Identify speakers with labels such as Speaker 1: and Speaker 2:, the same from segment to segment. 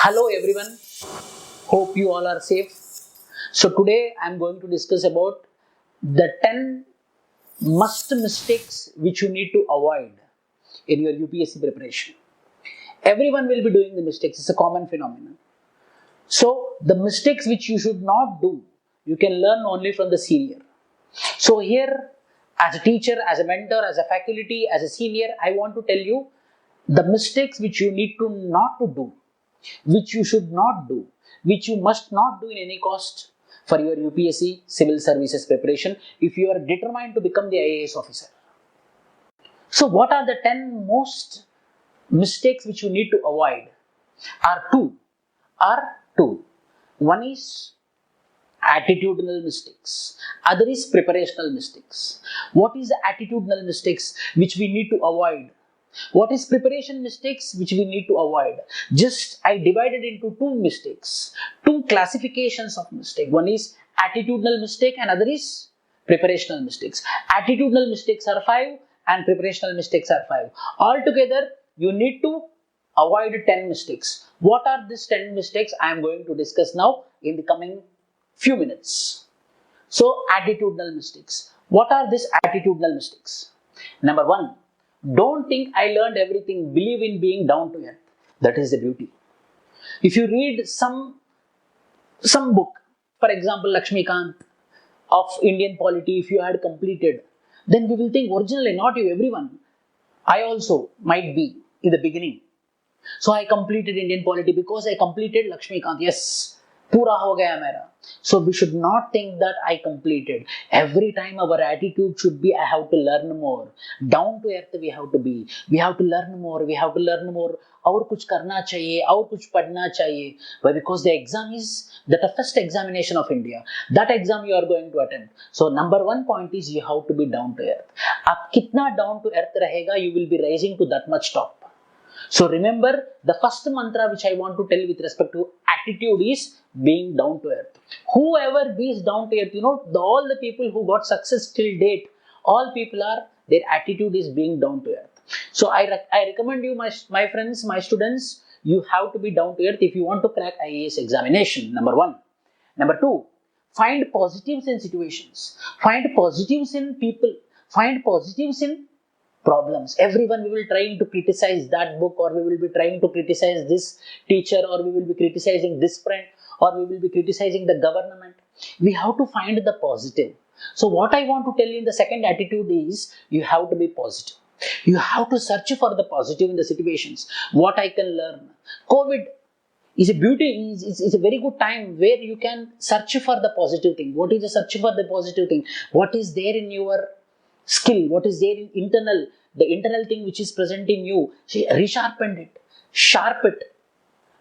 Speaker 1: Hello everyone, hope you all are safe. So today I am going to discuss about the 10 must mistakes which you need to avoid in your UPSC preparation. Everyone will be doing the mistakes, it's a common phenomenon. So the mistakes which you should not do, you can learn only from the senior. So here, as a teacher, as a mentor, as a faculty, as a senior, I want to tell you the mistakes which you need to not to do, which you should not do, which you must not do in any cost for your UPSC civil services preparation if you are determined to become the IAS officer. So what are the 10 most mistakes which you need to avoid? Are two. Are two. One is attitudinal mistakes. Other is preparational mistakes. What is the attitudinal mistakes which we need to avoid? What is preparation mistakes which we need to avoid? Just I divided into two mistakes, two classifications of mistake. One is attitudinal mistake and other is preparational mistakes. Attitudinal mistakes are 5 and preparational mistakes are 5. Altogether, you need to avoid 10 mistakes. What are these 10 mistakes? I am going to discuss now in the coming few minutes. So, attitudinal mistakes. What are these attitudinal mistakes? Number 1. Don't think I learned everything. Believe in being down to earth. That is the beauty. If you read some book, for example, Lakshmikant of Indian polity, if you had completed, then we will think originally, not you, everyone. I also might be in the beginning. So I completed Indian polity because I completed Lakshmikant. Yes, पूरा हो गया मेरा. So we should not think that I completed. Every time our attitude should be I have to learn more. Down to earth we have to be. We have to learn more. We have to learn more. और कुछ करना चाहिए, और कुछ पढ़ना चाहिए. Why? Because the exam is the toughest examination of India. That exam you are going to attend. So number one point is you have to be down to earth. आप कितना down to earth रहेगा, you will be rising to that much top. So remember, the first mantra which I want to tell with respect to attitude is being down to earth. Whoever is down to earth, all the people who got success till date, all people are, their attitude is being down to earth. So I recommend you, my friends, my students, you have to be down to earth if you want to crack IAS examination, number 1. Number 2, find positives in situations. Find positives in people. Find positives in problems. Everyone we will trying to criticize that book, or we will be trying to criticize this teacher, or we will be criticizing this friend, or we will be criticizing the government. We have to find the positive. So what I want to tell you in the second attitude is you have to be positive. You have to search for the positive in the situations. What I can learn. COVID is a beauty, is a very good time where you can search for the positive thing. What is the search for the positive thing? What is there in your skill, what is there in the internal thing which is present in you, resharpen it, sharp it,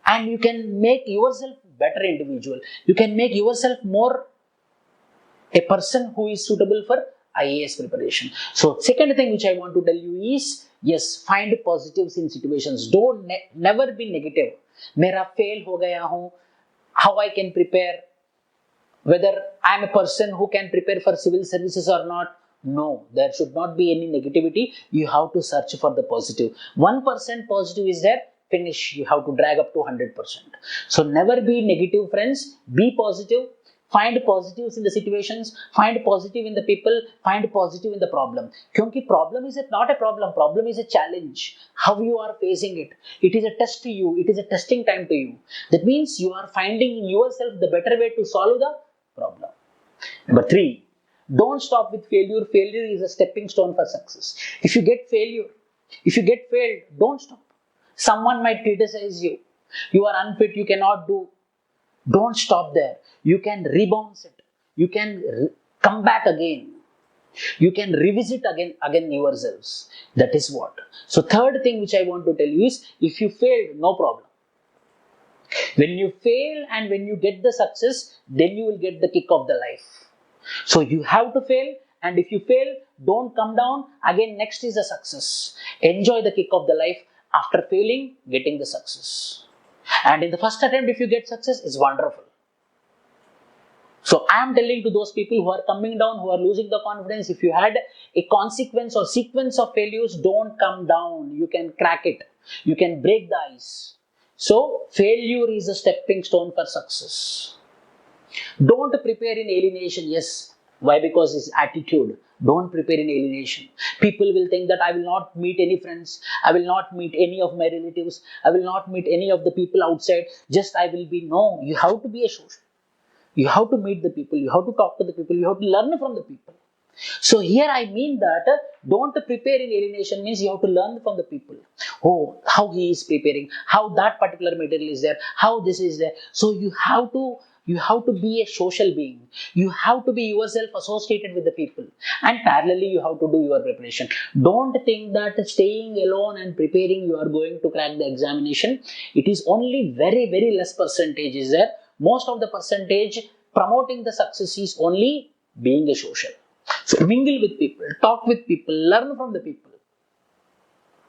Speaker 1: and you can make yourself better individual. You can make yourself more a person who is suitable for IAS preparation. So second thing which I want to tell you is, yes, find positives in situations. Don't never be negative. Mera fail ho gaya hu, how I can prepare, whether I am a person who can prepare for civil services or not. No, there should not be any negativity. You have to search for the positive. 1% positive is there, finish. You have to drag up to 100%. So never be negative, friends. Be positive. Find positives in the situations. Find positive in the people. Find positive in the problem. Because problem is not a problem. Problem is a challenge. How you are facing it. It is a test to you. It is a testing time to you. That means you are finding in yourself the better way to solve the problem. Number 3. Don't stop with failure. Failure is a stepping stone for success. If you get failure, if you get failed, don't stop. Someone might criticize you. You are unfit, you cannot do. Don't stop there. You can rebound it. You can come back again. You can revisit again yourselves. That is what. So third thing which I want to tell you is, if you failed, no problem. When you fail and when you get the success, then you will get the kick of the life. So you have to fail, and if you fail, don't come down. Again, next is the success. Enjoy the kick of the life after failing, getting the success. And in the first attempt, if you get success, it's wonderful. So I am telling to those people who are coming down, who are losing the confidence, if you had a consequence or sequence of failures, don't come down. You can crack it. You can break the ice. So failure is a stepping stone for success. Don't prepare in alienation. Yes. Why? Because it's attitude. Don't prepare in alienation. People will think that I will not meet any friends. I will not meet any of my relatives. I will not meet any of the people outside. Just I will be. No, you have to be a social. You have to meet the people. You have to talk to the people. You have to learn from the people. So here I mean that don't prepare in alienation means you have to learn from the people. Oh, how he is preparing, how that particular material is there, how this is there. So you have to be a social being. You have to be yourself associated with the people, and parallelly you have to do your preparation. Don't think that staying alone and preparing you are going to crack the examination. It is only very very less percentage is there. Most of the percentage promoting the success is only being a social. So mingle with people, talk with people, learn from the people.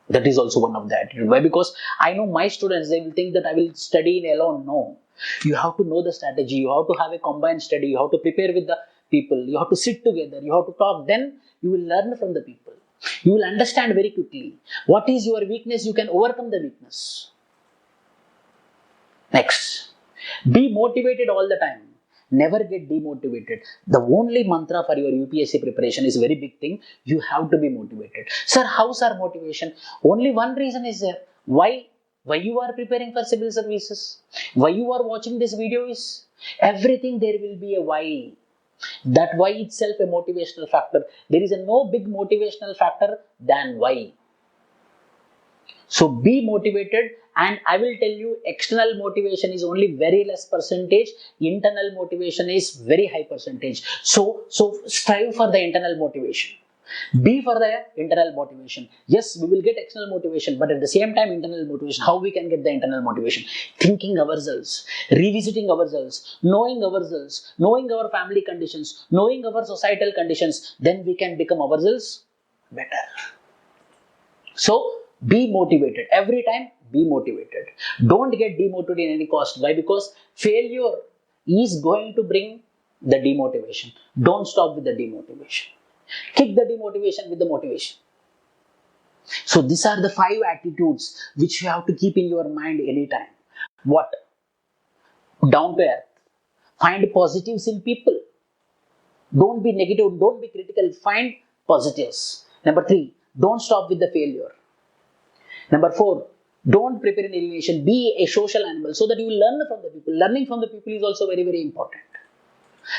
Speaker 1: That is also one of the attitude. Why? Because I know my students, they will think that I will study in alone. No. You have to know the strategy. You have to have a combined study. You have to prepare with the people. You have to sit together. You have to talk. Then you will learn from the people. You will understand very quickly. What is your weakness? You can overcome the weakness. Next. Be motivated all the time. Never get demotivated. The only mantra for your UPSC preparation is a very big thing. You have to be motivated. Sir, how's our motivation? Only one reason is there. Why? Why you are preparing for civil services? Why you are watching this video is everything there will be a why. That why itself a motivational factor. There is a no big motivational factor than why. So be motivated, and I will tell you external motivation is only very less percentage, internal motivation is very high percentage. So strive for the internal motivation. Be for the internal motivation. Yes, we will get external motivation, but at the same time internal motivation. How we can get the internal motivation? Thinking ourselves, revisiting ourselves, knowing our family conditions, knowing our societal conditions, then we can become ourselves better. So be motivated. Every time be motivated. Don't get demotivated in any cost. Why? Because failure is going to bring the demotivation. Don't stop with the demotivation. Kick the demotivation with the motivation. So these are the 5 attitudes which you have to keep in your mind anytime. What? Down to earth. Find positives in people. Don't be negative. Don't be critical. Find positives. Number 3, don't stop with the failure. Number 4, don't prepare an alienation. Be a social animal so that you will learn from the people. Learning from the people is also very, very important.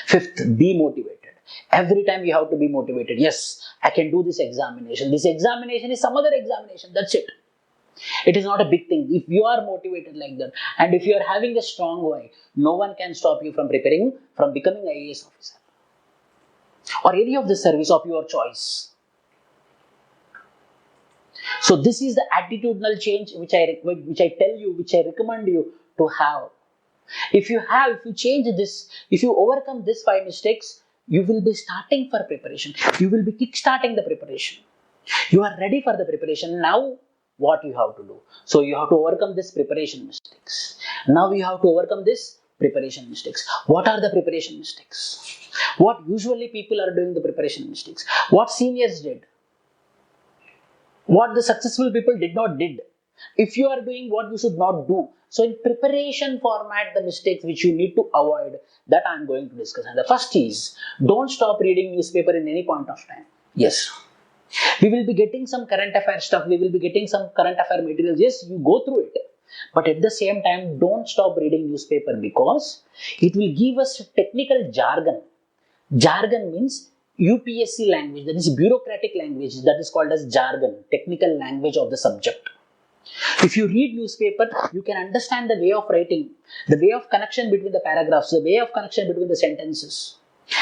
Speaker 1: 5th, be motivated. Every time you have to be motivated. Yes, I can do this examination. This examination is some other examination. That's it. It is not a big thing. If you are motivated like that, and if you are having a strong why, no one can stop you from preparing, from becoming an IAS officer or any of the service of your choice. So this is the attitudinal change which I tell you, which I recommend you to have. If you change this, if you overcome these 5 mistakes, you will be starting for preparation. You will be kick-starting the preparation. You are ready for the preparation. Now, what you have to do? So you have to overcome this preparation mistakes. Now you have to overcome this preparation mistakes. What are the preparation mistakes? What usually people are doing the preparation mistakes? What seniors did? What the successful people did not did. If you are doing what you should not do. So in preparation format, the mistakes which you need to avoid, that I am going to discuss. And the first is, don't stop reading newspaper in any point of time. Yes. We will be getting some current affair stuff. We will be getting some current affair materials. Yes, you go through it. But at the same time, don't stop reading newspaper because it will give us technical jargon. Jargon means UPSC language, that is bureaucratic language, that is called as jargon, technical language of the subject. If you read newspaper, you can understand the way of writing, the way of connection between the paragraphs, the way of connection between the sentences,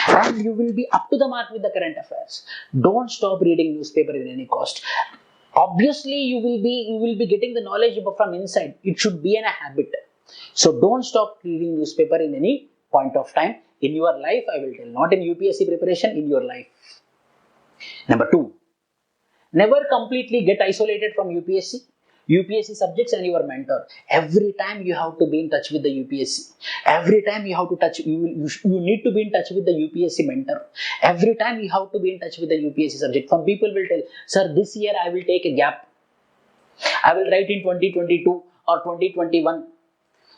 Speaker 1: and you will be up to the mark with the current affairs. Don't stop reading newspaper in any cost. Obviously, you will be getting the knowledge from inside. It should be a habit. So don't stop reading newspaper in any point of time. In your life, I will tell, not in UPSC preparation, in your life. Number 2, never completely get isolated from UPSC subjects and your mentor. Every time you have to be in touch with the UPSC. Every time you have to touch, you need to be in touch with the UPSC mentor. Every time you have to be in touch with the UPSC subject. Some people will tell, sir, this year I will take a gap. I will write in 2022 or 2021.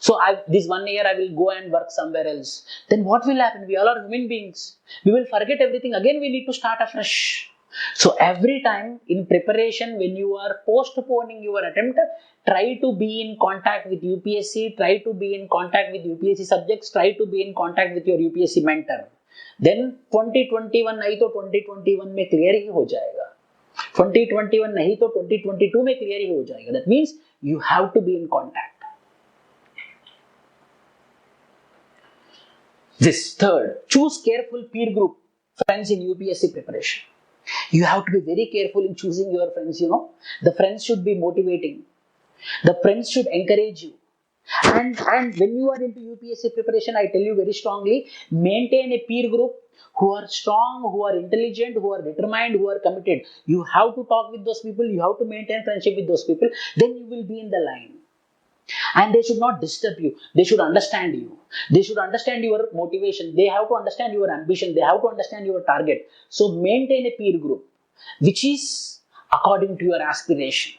Speaker 1: So this 1 year I will go and work somewhere else. Then what will happen? We all are human beings. We will forget everything. Again, we need to start afresh. So every time in preparation, when you are postponing your attempt, try to be in contact with UPSC, try to be in contact with UPSC subjects, try to be in contact with your UPSC mentor. Then 2021 नहीं तो 2021 में clear ही हो जाएगा. 2021 नहीं तो 2022 में clear ही हो जाएगा. That means you have to be in contact. This third, choose careful peer group friends in UPSC preparation. You have to be very careful in choosing your friends, The friends should be motivating. The friends should encourage you. And when you are into UPSC preparation, I tell you very strongly, maintain a peer group who are strong, who are intelligent, who are determined, who are committed. You have to talk with those people. You have to maintain friendship with those people. Then you will be in the line. And they should not disturb you. They should understand you. They should understand your motivation. They have to understand your ambition. They have to understand your target. So maintain a peer group which is according to your aspiration,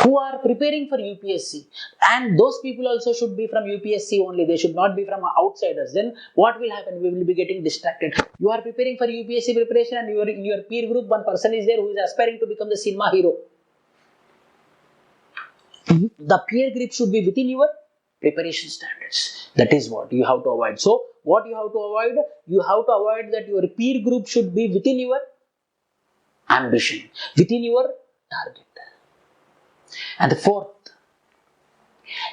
Speaker 1: who are preparing for UPSC, and those people also should be from UPSC only. They should not be from outsiders. Then what will happen? We will be getting distracted. You are preparing for UPSC preparation and in your peer group, one person is there who is aspiring to become the cinema hero. The peer group should be within your preparation standards. That is what you have to avoid. So, what you have to avoid? You have to avoid that your peer group should be within your ambition, within your target. And the fourth,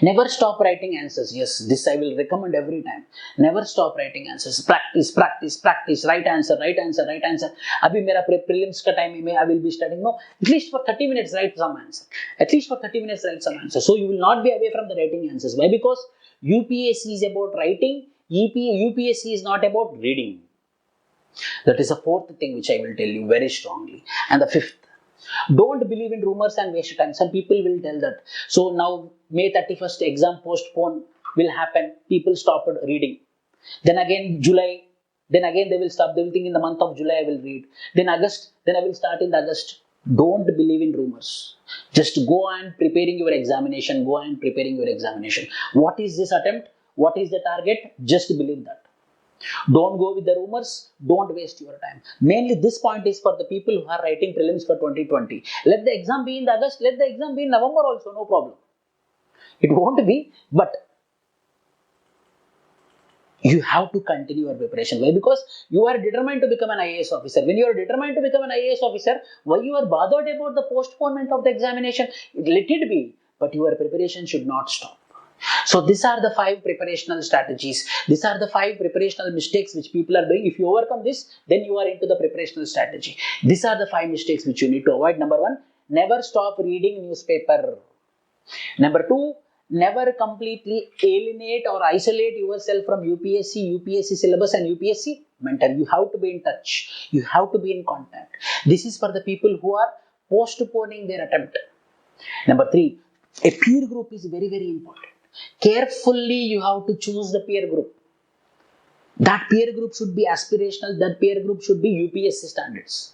Speaker 1: never stop writing answers. Yes, this I will recommend every time. Never stop writing answers. Practice, practice, practice. Right answer, right answer, right answer. Abhi mera prelims ka time mein I will be studying. No, at least for 30 minutes write some answer. At least for 30 minutes write some answer. So you will not be away from the writing answers. Why? Because UPSC is about writing. UPSC is not about reading. That is the fourth thing which I will tell you very strongly. And the fifth, don't believe in rumors and waste time. Some people will tell that. So now May 31st exam postpone will happen. People stopped reading. Then again July. Then again they will stop. They will think in the month of July I will read. Then August. Then I will start in August. Don't believe in rumors. Just go and preparing your examination. Go and preparing your examination. What is this attempt? What is the target? Just believe that. Don't go with the rumors. Don't waste your time. Mainly this point is for the people who are writing prelims for 2020. Let the exam be in August. Let the exam be in November also. No problem. It won't be, but you have to continue your preparation. Why? Because you are determined to become an IAS officer. When you are determined to become an IAS officer, why you are bothered about the postponement of the examination? Let it be, but your preparation should not stop. So these are the 5 preparational strategies. These are the 5 preparational mistakes which people are doing. If you overcome this, then you are into the preparational strategy. These are the 5 mistakes which you need to avoid. Number 1, never stop reading newspaper. Number 2, never completely alienate or isolate yourself from UPSC syllabus and UPSC mentor. You have to be in touch. You have to be in contact. This is for the people who are postponing their attempt. Number 3, a peer group is very, very important. Carefully you have to choose the peer group. That peer group should be aspirational. That peer group should be UPSC standards.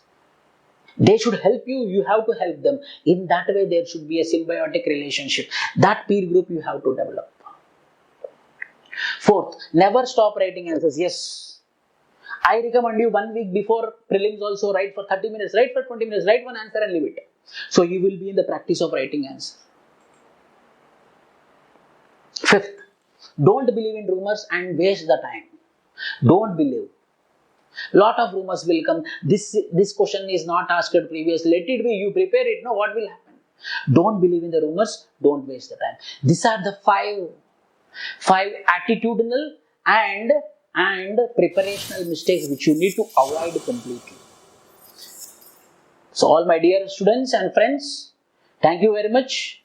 Speaker 1: They should help you. You have to help them. In that way there should be a symbiotic relationship. That peer group you have to develop. 4th, never stop writing answers. Yes, I recommend you 1 week before prelims also write for 30 minutes, write for 20 minutes, write one answer and leave it. So you will be in the practice of writing answers. 5th, don't believe in rumors and waste the time. Don't believe. Lot of rumors will come. This question is not asked previously. Let it be. You prepare it. No, what will happen? Don't believe in the rumors. Don't waste the time. These are the 5 attitudinal and preparational mistakes which you need to avoid completely. So all my dear students and friends, thank you very much.